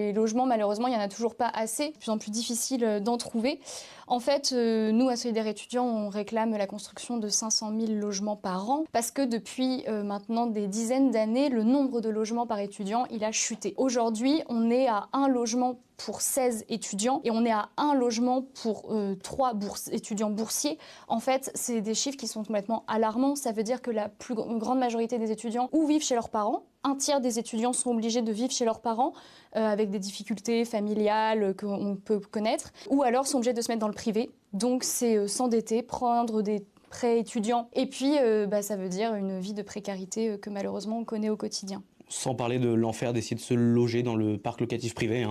Les logements, malheureusement, il n'y en a toujours pas assez, de plus en plus difficile d'en trouver. En fait, nous, à Solidaires étudiants, on réclame la construction de 500 000 logements par an parce que depuis maintenant des dizaines d'années, le nombre de logements par étudiant, il a chuté. Aujourd'hui, on est à un logement pour 16 étudiants et on est à un logement pour 3 étudiants boursiers. En fait, c'est des chiffres qui sont complètement alarmants. Ça veut dire que la plus grande majorité des étudiants ou vivent chez leurs parents. Un tiers des étudiants sont obligés de vivre chez leurs parents avec des difficultés familiales qu'on peut connaître, ou alors sont obligés de se mettre dans le privé. Donc c'est s'endetter, prendre des prêts étudiants, et puis ça veut dire une vie de précarité que malheureusement on connaît au quotidien. Sans parler de l'enfer d'essayer de se loger dans le parc locatif privé.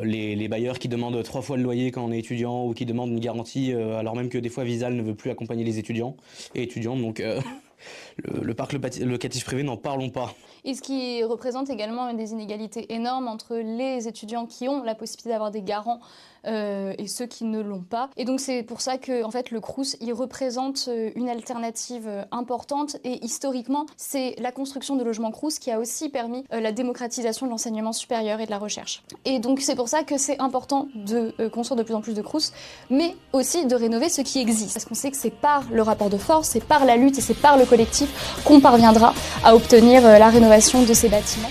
Les bailleurs qui demandent 3 fois le loyer quand on est étudiant ou qui demandent une garantie alors même que des fois Visal ne veut plus accompagner les étudiants et étudiantes. Donc le parc locatif privé, n'en parlons pas. Et ce qui représente également des inégalités énormes entre les étudiants qui ont la possibilité d'avoir des garants et ceux qui ne l'ont pas. Et donc c'est pour ça que en fait, le Crous il représente une alternative importante, et historiquement c'est la construction de logements Crous qui a aussi permis la démocratisation de l'enseignement supérieur et de la recherche. Et donc c'est pour ça que c'est important de construire de plus en plus de Crous, mais aussi de rénover ce qui existe. Parce qu'on sait que c'est par le rapport de force, c'est par la lutte et c'est par le collectif qu'on parviendra à obtenir la rénovation de ces bâtiments.